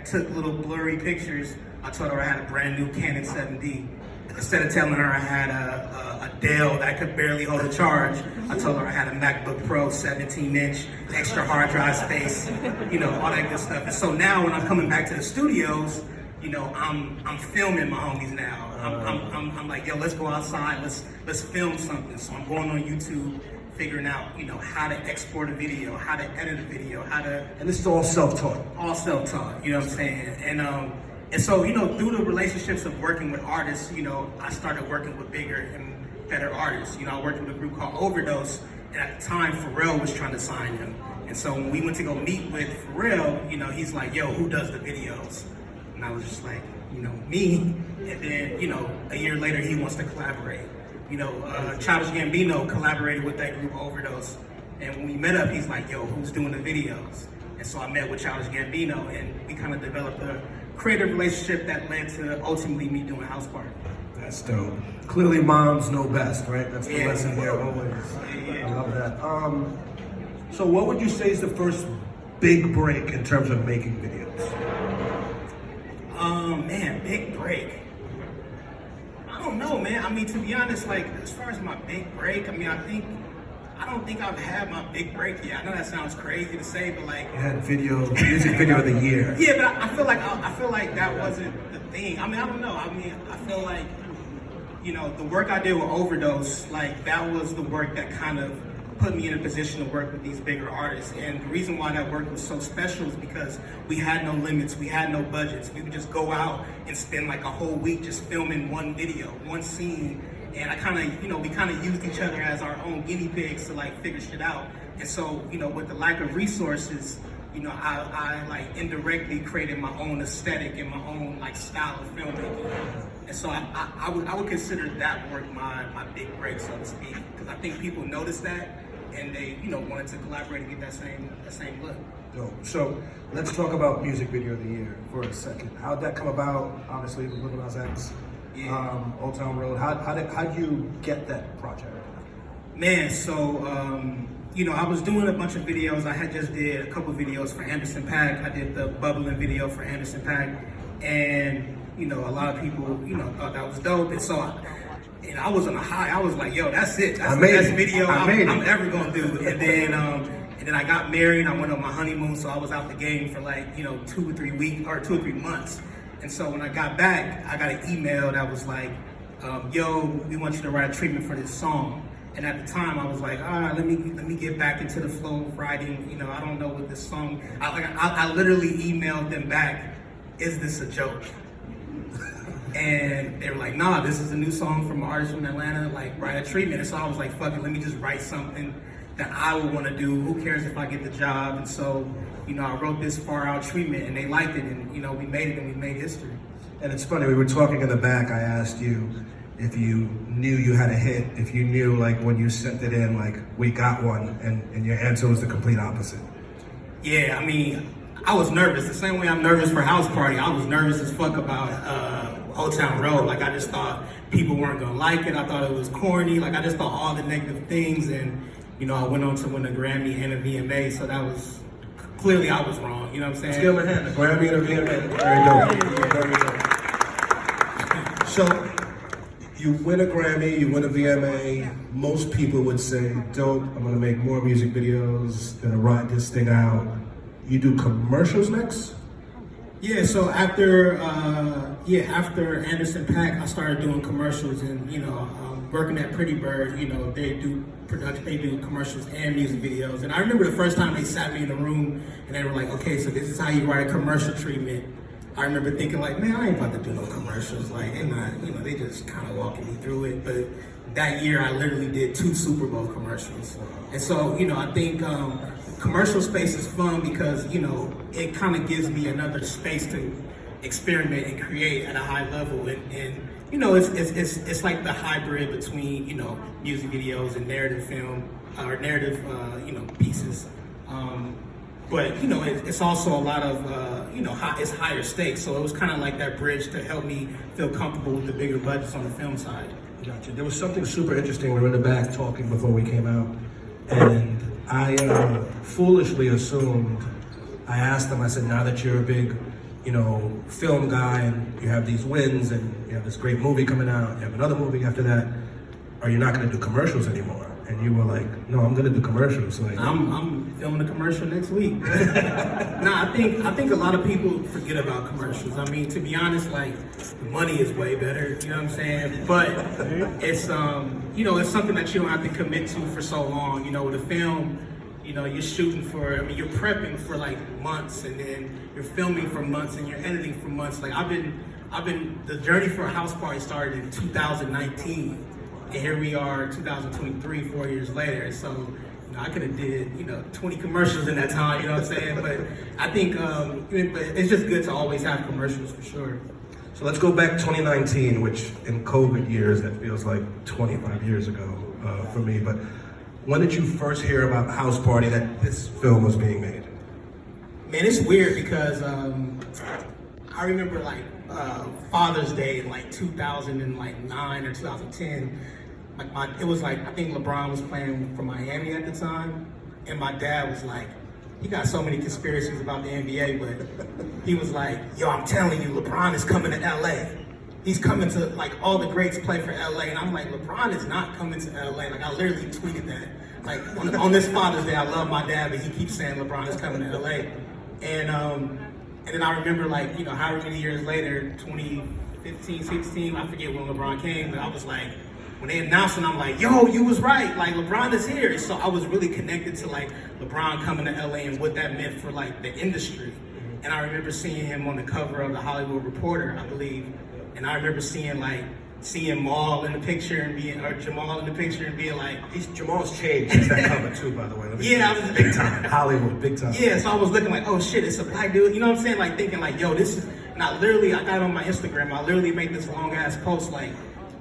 took little blurry pictures. I told her I had a brand new Canon 7D. Instead of telling her I had a Dell that could barely hold a charge, I told her I had a MacBook Pro 17-inch, extra hard drive space, you know, all that good stuff. And so now when I'm coming back to the studios, you know, I'm filming my homies now. I'm like, yo, let's go outside, let's film something. So I'm going on YouTube, figuring out, you know, how to export a video, how to edit a video, how to. And this is all self-taught. All self-taught, you know what I'm saying? And so, you know, through the relationships of working with artists, you know, I started working with bigger and better artists. You know, I worked with a group called Overdose, and at the time, Pharrell was trying to sign him. And so when we went to go meet with Pharrell, you know, he's like, yo, who does the videos? And I was just like, you know, me. And then, you know, a year later, he wants to collaborate. You know, Childish Gambino collaborated with that group Overdose. And when we met up, he's like, yo, who's doing the videos? And so I met with Childish Gambino, and we kind of developed a creative relationship that led to ultimately me doing House Party. That's dope. Clearly moms know best, right? That's the lesson here always. Yeah. I love that. So what would you say is the first big break in terms of making videos? Man, big break. I don't know, man. I mean, to be honest, like, as far as my big break, I mean, I don't think I've had my big break yet. I know that sounds crazy to say, but like, You had music video of the year. yeah, but I feel like that wasn't the thing. I mean, I don't know. I mean, I feel like, you know, the work I did with Overdose, like, that was the work that kind of put me in a position to work with these bigger artists. And the reason why that work was so special is because we had no limits, we had no budgets. We would just go out and spend like a whole week just filming one video, one scene. And I kind of, you know, we kind of used each other as our own guinea pigs to like figure shit out. And so, you know, with the lack of resources, you know, I like indirectly created my own aesthetic and my own like style of filmmaking. And so I would consider that work my big break, so to speak, because I think people noticed that and they, you know, wanted to collaborate and get that same look. Dope. So let's talk about music video of the year for a second. How'd that come about? Obviously, Lil Nas X, Old Town Road. How'd you get that project? Man, so you know, I was doing a bunch of videos. I had just did a couple videos for Anderson .Paak. I did the bubbling video for Anderson .Paak, and you know, a lot of people, you know, thought that was dope. And so I was on a high. I was like, yo, that's it. That's the best video I'm ever gonna do. And then I got married. I went on my honeymoon, so I was out the game for like, you know, 2 or 3 weeks or 2 or 3 months. And so when I got back, I got an email that was like, yo, we want you to write a treatment for this song. And at the time, I was like, all right, let me get back into the flow of writing. You know, I don't know what this song. I literally emailed them back, is this a joke? And they were like, nah, this is a new song from an artist from Atlanta, like, write a treatment. And so I was like, fuck it, let me just write something that I would want to do. Who cares if I get the job? And so, you know, I wrote this Far Out treatment, and they liked it, and, you know, we made it, and we made history. And it's funny, we were talking in the back, I asked you if you knew you had a hit, if you knew, like, when you sent it in, like, we got one, and your answer was the complete opposite. Yeah, I mean, I was nervous. The same way I'm nervous for House Party, I was nervous as fuck about Old Town Road. Like, I just thought people weren't gonna like it. I thought it was corny. Like, I just thought all the negative things. And, you know, I went on to win a Grammy and a VMA, so that was, clearly I was wrong. You know what I'm saying? Let's give him a hand. A Grammy and a VMA. Very dope. Very dope. So, you win a Grammy, you win a VMA. Most people would say, dope, I'm gonna make more music videos, gonna ride this thing out. You do commercials next? Yeah, so after Anderson .Paak, I started doing commercials, and, you know, working at Pretty Bird, you know, they do commercials and music videos. And I remember the first time they sat me in a room and they were like, okay, so this is how you write a commercial treatment. I remember thinking like, man, I ain't about to do no commercials. Like, they're not, you know, they just kind of walking me through it. But that year I literally did 2 Super Bowl commercials. And so, you know, I think commercial space is fun because, you know, it kind of gives me another space to experiment and create at a high level. And you know, it's like the hybrid between, you know, music videos and narrative film or narrative, you know, pieces. But, you know, it's also a lot of, you know, it's higher stakes. So it was kind of like that bridge to help me feel comfortable with the bigger budgets on the film side. Gotcha. There was something super interesting. We were in the back talking before we came out. And I foolishly assumed, I asked them, I said, now that you're a big you know, film guy and you have these wins and you have this great movie coming out, you have another movie after that, are you not gonna do commercials anymore? And you were like, no, I'm gonna do commercials. Like, I'm filming a commercial next week. Nah, I think a lot of people forget about commercials. I mean, to be honest, like the money is way better, you know what I'm saying? But it's you know, it's something that you don't have to commit to for so long. You know, with a film, you know, you're shooting for, I mean, you're prepping for like months, and then you're filming for months, and you're editing for months. Like the journey for a house party started in 2019. And here we are, 2023, 4 years later. And so, you know, I could have did, you know, 20 commercials in that time, you know what I'm saying? But I think but it's just good to always have commercials for sure. so let's go back 2019, which in COVID years, that feels like 25 years ago for me. But when did you first hear about House Party, that this film was being made? Man, it's weird because I remember like Father's Day in like 2009 or 2010. Like it was like, I think LeBron was playing for Miami at the time, and my dad was like, he got so many conspiracies about the NBA, but he was like, yo, I'm telling you, LeBron is coming to LA. He's coming to, like, all the greats play for LA. And I'm like, LeBron is not coming to LA. Like, I literally tweeted that. Like, on this Father's Day, I love my dad, but he keeps saying LeBron is coming to LA. And then I remember, like, you know, however many years later, 2015, 16, I forget when LeBron came, but I was like, when they announced it, I'm like, yo, you was right. Like, LeBron is here. And so I was really connected to, like, LeBron coming to LA and what that meant for, like, the industry. And I remember seeing him on the cover of the Hollywood Reporter, I believe. And I remember seeing Maul in the picture and Jamal in the picture and being like, Jamal's changed since that cover too, by the way. Yeah, I was big time, Hollywood, big time. Yeah, so I was looking like, oh shit, it's a black dude. You know what I'm saying? Like thinking like, yo, this is not literally. I got on my Instagram. I literally made this long ass post like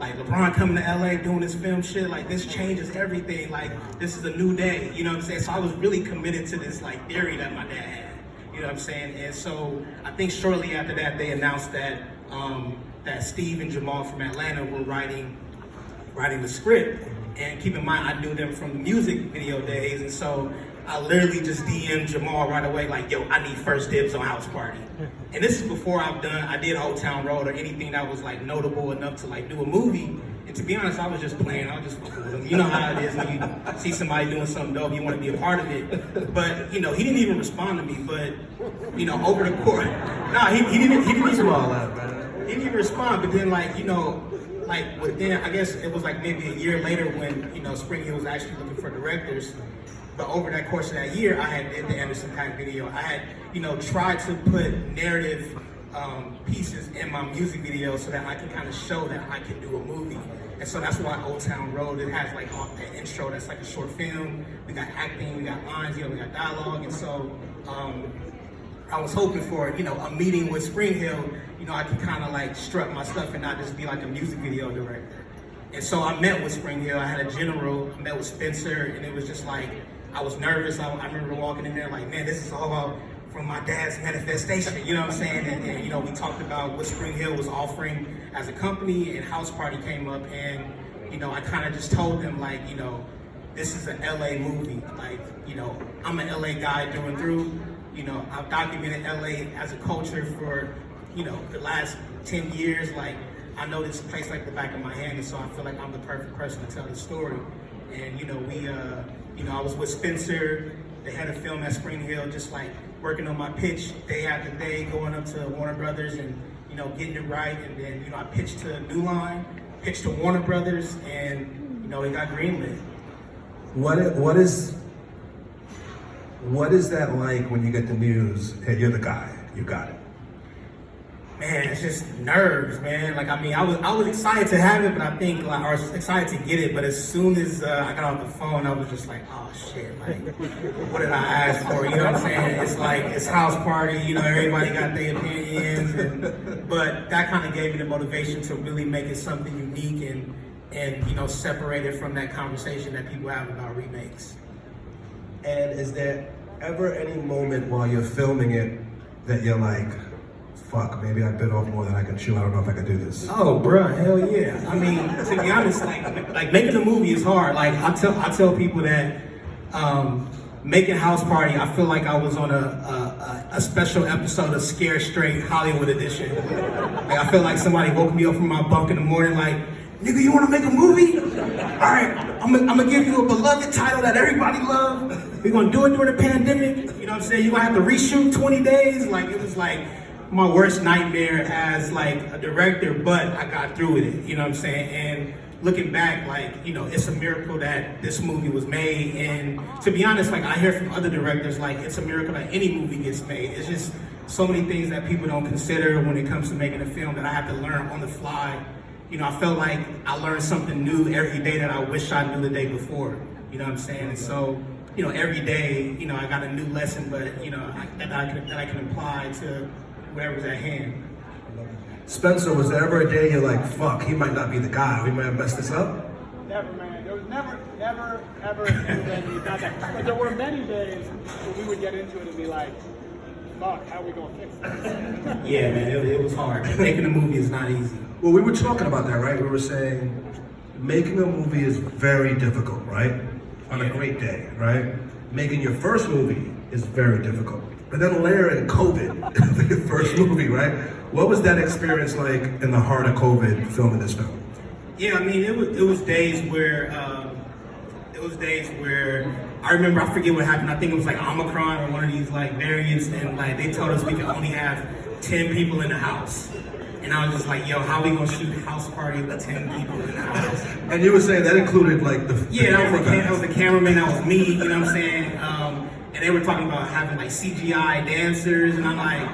LeBron coming to LA doing this film shit. Like this changes everything. Like this is a new day. You know what I'm saying? So I was really committed to this like theory that my dad had. You know what I'm saying? And so I think shortly after that, they announced that that Steve and Jamal from Atlanta were writing the script. And keep in mind, I knew them from the music video days, and so I literally just DM'd Jamal right away, like, yo, I need first dibs on House Party. And this is before I did Old Town Road or anything that was like notable enough to like do a movie. And to be honest, I was just playing, I was just fucking with him. You know how it is when you see somebody doing something dope, you want to be a part of it. But, you know, he didn't even respond to me, but, you know, over the course, he didn't even all that, man. He didn't even respond, but then like, you know, like within, I guess it was like maybe a year later when, you know, Spring Hill was actually looking for directors. But over that course of that year, I had did the Anderson .Paak video. I had, you know, tried to put narrative pieces in my music video so that I can kind of show that I can do a movie. And so that's why Old Town Road, it has like an intro that's like a short film. We got acting, we got lines, you know, we got dialogue. And so I was hoping for, you know, a meeting with Spring Hill, you know, I could kind of like strut my stuff and not just be like a music video director. And so I met with Spring Hill, I had a general, I met with Spencer, and it was just like, I was nervous. I remember walking in there like, man, this is all out from my dad's manifestation, you know what I'm saying? And you know, we talked about what Spring Hill was offering as a company, and House Party came up, and, you know, I kind of just told them like, you know, this is an LA movie. Like, you know, I'm an LA guy through and through. You know, I've documented LA as a culture for, you know, the last 10 years. Like, I know this place like the back of my hand, and so I feel like I'm the perfect person to tell the story. And, you know, you know, I was with Spencer, the head of film at Spring Hill, just like working on my pitch day after day, going up to Warner Brothers and, you know, getting it right. And then, you know, I pitched to New Line, pitched to Warner Brothers, and, you know, it got greenlit. What is that like when you get the news, hey, you're the guy, you got it? Man, it's just nerves, man. Like, I mean, I was excited to have it, but I think, like, I was excited to get it, but as soon as I got off the phone, I was just like, oh shit, like, what did I ask for? You know what I'm saying? It's like, it's House Party, you know, everybody got their opinions, but that kind of gave me the motivation to really make it something unique and, you know, separate it from that conversation that people have about remakes. And is there ever any moment while you're filming it that you're like, fuck, maybe I bit off more than I can chew. I don't know if I can do this. Oh, bruh, hell yeah. I mean, to be honest, like making a movie is hard. Like I tell people that, making House Party, I feel like I was on a special episode of Scare Straight Hollywood Edition. Like, I feel like somebody woke me up from my bunk in the morning like, nigga, you wanna make a movie? All right, I'm gonna give you a beloved title that everybody loved. We're gonna do it during the pandemic. You know what I'm saying? You're gonna have to reshoot 20 days. Like, it was like my worst nightmare as like a director, but I got through with it. You know what I'm saying? And looking back, like, you know, it's a miracle that this movie was made. And to be honest, like, I hear from other directors, like, it's a miracle that any movie gets made. It's just so many things that people don't consider when it comes to making a film that I have to learn on the fly. You know, I felt like I learned something new every day that I wish I knew the day before. You know what I'm saying? And so, you know, every day, you know, I got a new lesson, but, you know, that I can apply to whatever's at hand. Spencer, was there ever a day you're like, fuck, he might not be the guy, we might have messed this up? Never, man. There was never, ever a day we got that. But there were many days where we would get into it and be like, fuck, how are we gonna fix this? Yeah, man, it was hard. Making a movie is not easy. Well, we were talking about that, right? We were saying making a movie is very difficult, right? On a great day, right? Making your first movie is very difficult. But then layer in COVID for your first movie, right? What was that experience like in the heart of COVID filming this film? Yeah, I mean, it was days where I remember, I forget what happened. I think it was like Omicron or one of these like variants, and like they told us we could only have 10 people in the house. And I was just like, yo, how we gonna shoot House Party with 10 people in the house? And you were saying that included like the that was the cameraman, that was me, you know what I'm saying? And they were talking about having like CGI dancers, and I'm like,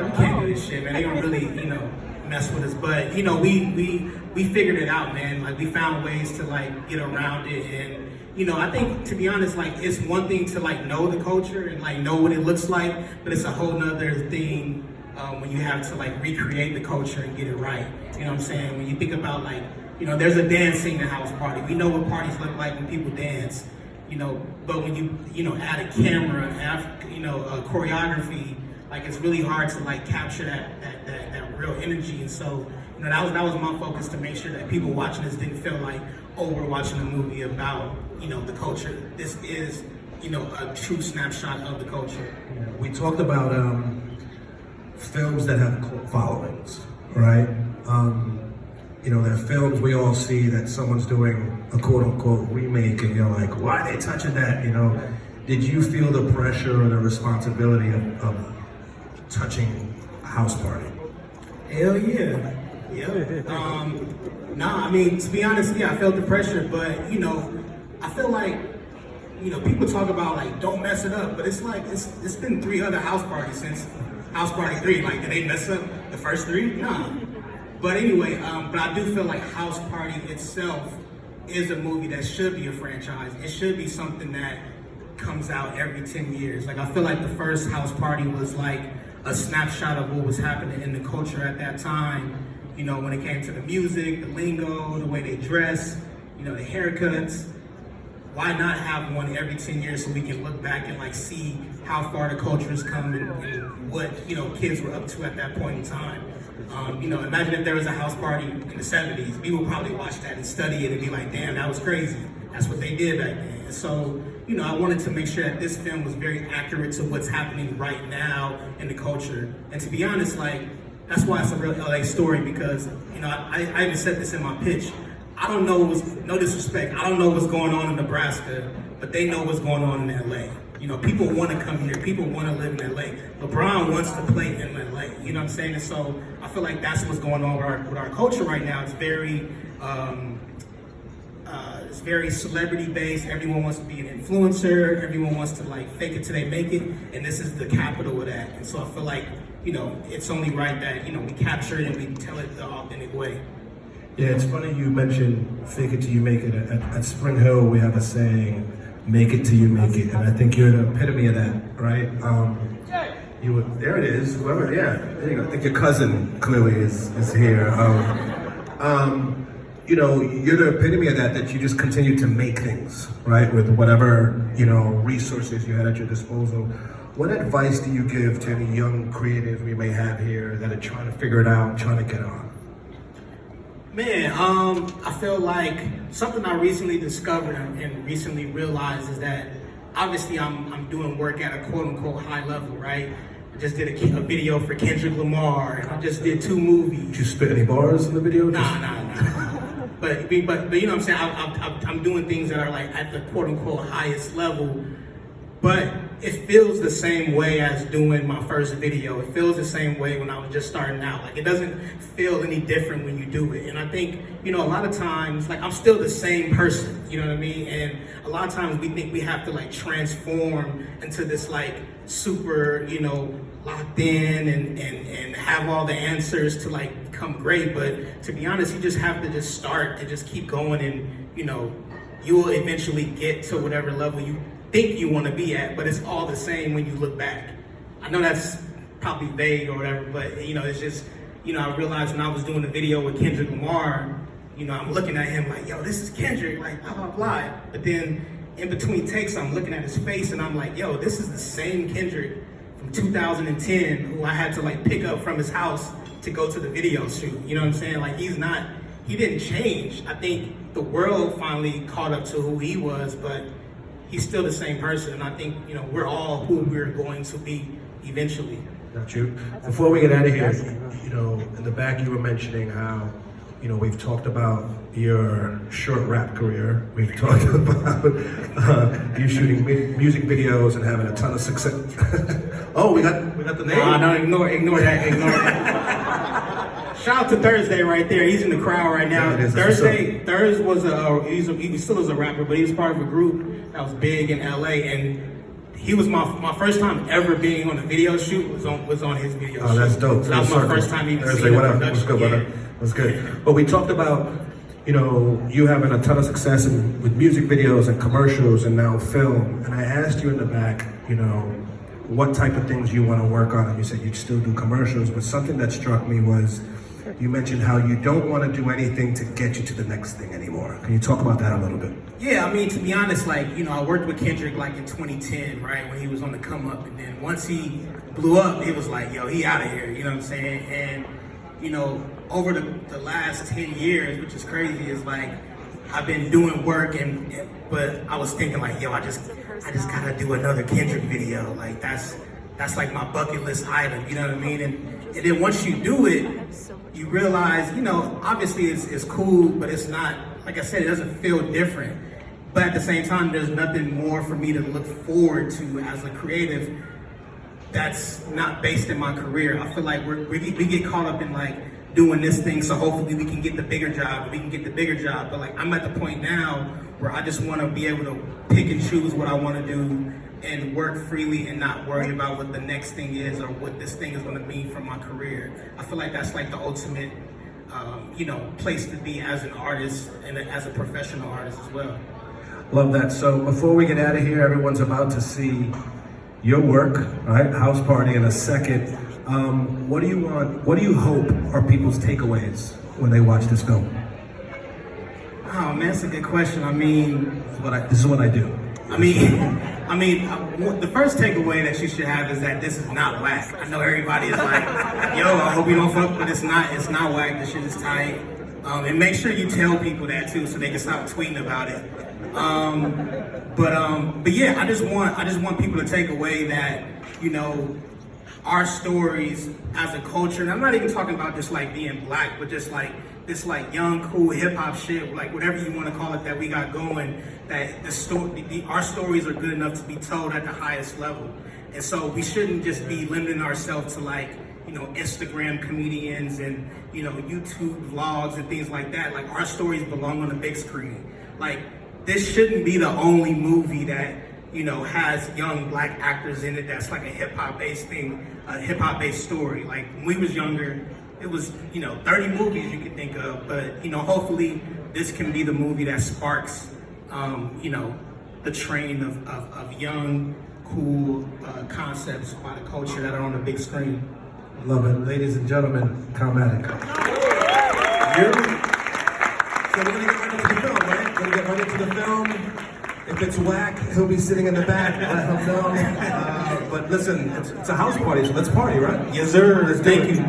we can't do this shit, man. They gonna really, you know, mess with us. But you know, we figured it out, man. Like, we found ways to like get around it. And you know, I think, to be honest, like, it's one thing to like know the culture and like know what it looks like, but it's a whole nother thing when you have to like recreate the culture and get it right. You know what I'm saying? When you think about like, you know, there's a dance scene in House Party. We know what parties look like when people dance. You know, but when you know, add a camera, you know, a choreography, like, it's really hard to like capture that real energy. And so, you know, that was my focus, to make sure that people watching this didn't feel like, oh, we're watching a movie about, you know, the culture. This is, you know, a true snapshot of the culture. Yeah, we talked about films that have cult followings, right? You know, there are films we all see that someone's doing a quote-unquote remake, and you're like, why are they touching that? You know, did you feel the pressure or the responsibility of touching House Party? Hell yeah. Yeah. Nah, I mean, to be honest, yeah, I felt the pressure, but, you know, I feel like, you know, people talk about like, don't mess it up, but it's like, it's been 3 other House Parties since House Party 3. Like, did they mess up the first 3? Nah. But anyway, but I do feel like House Party itself is a movie that should be a franchise. It should be something that comes out every 10 years. Like, I feel like the first House Party was like a snapshot of what was happening in the culture at that time. You know, when it came to the music, the lingo, the way they dress, you know, the haircuts. Why not have one every 10 years so we can look back and like see how far the culture has come and what, you know, kids were up to at that point in time. You know, imagine if there was a House Party in the 70s. We would probably watch that and study it and be like, damn, that was crazy. That's what they did back then. And so, you know, I wanted to make sure that this film was very accurate to what's happening right now in the culture. And to be honest, like, that's why it's a real LA story, because, you know, I even said this in my pitch. I don't know no disrespect, I don't know what's going on in Nebraska, but they know what's going on in LA. You know, people want to come here, people want to live in LA. LeBron wants to play in LA, you know what I'm saying? And so I feel like that's what's going on with our culture right now. It's very celebrity based. Everyone wants to be an influencer, everyone wants to like fake it till they make it, and this is the capital of that. And so I feel like, you know, it's only right that, you know, we capture it and we tell it the authentic way. Yeah, it's funny you mentioned fake it till you make it. At Spring Hill, we have a saying, make it till you make it. And I think you're the epitome of that, right? There it is, whoever, yeah, there you go. I think your cousin clearly is here. You know, you're the epitome of that you just continue to make things, right? With whatever, you know, resources you had at your disposal. What advice do you give to any young creatives we may have here that are trying to figure it out, trying to get on? Man, I feel like something I recently discovered and recently realized is that obviously I'm doing work at a quote unquote high level, right? I just did a video for Kendrick Lamar, and I just did 2 movies. Did you spit any bars in the video? Nah. But you know what I'm saying? I'm doing things that are like at the quote unquote highest level, but it feels the same way as doing my first video. It feels the same way when I was just starting out. Like, it doesn't feel any different when you do it. And I think, you know, a lot of times, like, I'm still the same person, you know what I mean? And a lot of times we think we have to like transform into this like super, you know, locked in and have all the answers to like become great. But to be honest, you just have to just start to just keep going, and, you know, you will eventually get to whatever level you think you want to be at, but it's all the same when you look back. I know that's probably vague or whatever, but, you know, it's just, you know, I realized when I was doing the video with Kendrick Lamar, you know, I'm looking at him like, yo, this is Kendrick, like, blah, blah, blah. But then in between takes, I'm looking at his face and I'm like, yo, this is the same Kendrick from 2010 who I had to like pick up from his house to go to the video shoot. You know what I'm saying? Like, he didn't change. I think the world finally caught up to who he was, but he's still the same person. And I think, you know, we're all who we're going to be eventually. Got you. Before we get out of here, you know, in the back you were mentioning how, you know, we've talked about your short rap career. We've talked about you shooting music videos and having a ton of success. Oh, we got the name? No, ignore that. Shout out to Thursday right there. He's in the crowd right now. Yeah, Thurs was he still is a rapper, but he was part of a group that was big in LA, and he was my first time ever being on a video shoot was on his video shoot. Oh, that's dope. So that was my first time even seeing a production. What's good, brother? That's good. But we talked about, you know, you having a ton of success with music videos and commercials and now film. And I asked you in the back, you know, what type of things you want to work on. And you said you'd still do commercials. But something that struck me was you mentioned how you don't want to do anything to get you to the next thing anymore. Can you talk about that a little bit? Yeah, I mean, to be honest, like, you know, I worked with Kendrick like in 2010, right, when he was on the come up. And then once he blew up, it was like, yo, he out of here, you know what I'm saying? And, you know, over the last 10 years, which is crazy, is like, I've been doing work, but I was thinking like, yo, I just gotta do another Kendrick video. Like, that's like my bucket list item, you know what I mean? And then once you do it, you realize, you know, obviously it's cool, but it's not, like I said, it doesn't feel different. But at the same time, there's nothing more for me to look forward to as a creative that's not based in my career. I feel like we get caught up in like doing this thing, so hopefully we can get the bigger job, But like, I'm at the point now where I just want to be able to pick and choose what I want to do and work freely and not worry about what the next thing is or what this thing is going to mean for my career. I feel like that's like the ultimate, you know, place to be as an artist and as a professional artist as well. Love that. So before we get out of here, everyone's about to see your work, right? House Party in a second. What do you want? What do you hope are people's takeaways when they watch this film? Oh man, that's a good question. I mean, This is what I do. I mean, the first takeaway that you should have is that this is not whack. I know everybody is like, yo, I hope you don't fuck, but it's not whack. This shit is tight. And make sure you tell people that too, so they can stop tweeting about it. But yeah, I just want people to take away that, you know, our stories as a culture, and I'm not even talking about just like being black, but just like this like young, cool hip hop shit, like whatever you want to call it that we got going, that our stories are good enough to be told at the highest level. And so we shouldn't just be limiting ourselves to like, you know, Instagram comedians and, you know, YouTube vlogs and things like that. Like, our stories belong on the big screen. Like, this shouldn't be the only movie that, you know, has young black actors in it that's like a hip hop based thing, a hip hop based story. Like, when we was younger, it was, you know, 30 movies you could think of, but, you know, hopefully this can be the movie that sparks, you know, the train of young, cool concepts by the culture that are on the big screen. Love it. Ladies and gentlemen, Calmatic. So we're gonna get right into the film, right? We're gonna get right into the film. If it's whack, he'll be sitting in the back. Let him know. But listen, it's a house party, so let's party, right? Yes, sir. Thank you.